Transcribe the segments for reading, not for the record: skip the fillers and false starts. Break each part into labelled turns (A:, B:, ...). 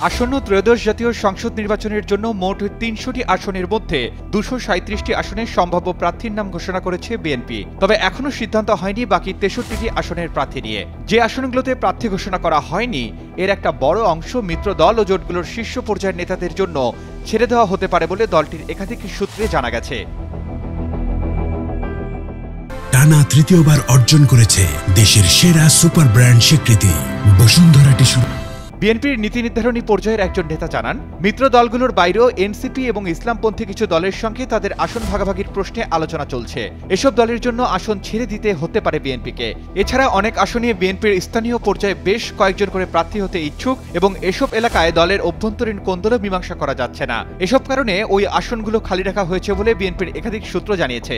A: আসন্ন ত্রয়োদশ জাতীয় সংসদ নির্বাচনের জন্য মোট ৩০০টি আসনের মধ্যে ২৩৭টি আসনে সম্ভাব্য প্রার্থীর নাম ঘোষণা করেছে বিএনপি। তবে এখনও সিদ্ধান্ত হয়নি বাকি ৬৩টি আসনের প্রার্থী নিয়ে। যে আসনগুলোতে প্রার্থী ঘোষণা করা হয়নি এর একটা বড় অংশ মিত্র দল ও জোটগুলোর শীর্ষ পর্যায়ের নেতাদের জন্য ছেড়ে দেওয়া হতে পারে বলে দলটির একাধিক সূত্রে জানা গেছে।
B: টানা তৃতীয়বার অর্জন করেছে দেশের সেরা সুপার ব্র্যান্ড স্বীকৃতি বসুন্ধরা টিস্যু।
A: বিএনপির নীতি নির্ধারণী পর্যায়ের একজন নেতা জানান, মিত্র দলগুলোর বাইরেও এনসিপি এবং ইসলামপন্থী কিছু দলের সঙ্গে তাদের আসন ভাগাভাগির প্রশ্নে আলোচনা চলছে। এসব দলের জন্য আসন ছেড়ে দিতে হতে পারে বিএনপিকে। এছাড়া অনেক আসনে বিএনপির স্থানীয় পর্যায়ে বেশ কয়েকজন করে প্রার্থী হতে ইচ্ছুক এবং এসব এলাকায় দলের অভ্যন্তরীণ কোন্দলও মীমাংসা করা যাচ্ছে না। এসব কারণে ওই আসনগুলো খালি রাখা হয়েছে বলে বিএনপির একাধিক সূত্র জানিয়েছে।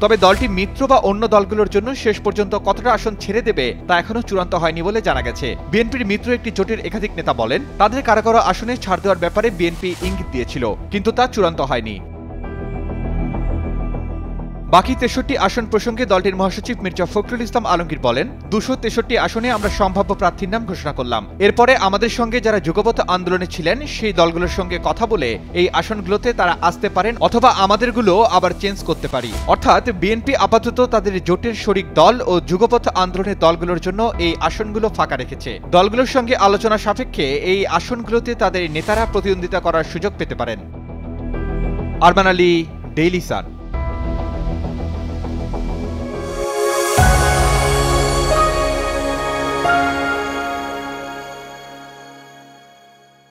A: তবে দলটি মিত্র বা অন্য দলগুলোর জন্য শেষ পর্যন্ত কতটা আসন ছেড়ে দেবে তা এখনো চূড়ান্ত হয়নি বলে জানা গেছে। বিএনপির মিত্র একটি জোটের একাধিক নেতা বলেন, তাদের কারো কারো আসনে ছাড় দেওয়ার ব্যাপারে বিএনপি ইঙ্গিত দিয়েছিল, কিন্তু তা চূড়ান্ত হয়নি। বাকি ৬৩ আসন প্রসঙ্গে দলটির মহাসচিব মির্জা ফখরুল ইসলাম আলমগীর বলেন, ২৬৩ আসনে আমরা সম্ভাব্য প্রার্থীর নাম ঘোষণা করলাম। এরপরে আমাদের সঙ্গে যারা যুগপৎ আন্দোলনে ছিলেন সেই দলগুলোর সঙ্গে কথা বলে এই আসনগুলোতে তারা আসতে পারেন অথবা আমাদেরগুলো আবার চেঞ্জ করতে পারি। অর্থাৎ বিএনপি আপাতত তাদের জোটের শরিক দল ও যুগপৎ আন্দোলনের দলগুলোর জন্য এই আসনগুলো ফাঁকা রেখেছে। দলগুলোর সঙ্গে আলোচনা সাপেক্ষে এই আসনগুলোতে তাদের নেতারা প্রতিদ্বন্দ্বিতা করার সুযোগ পেতে পারেন। Arman Ali, Daily Sun.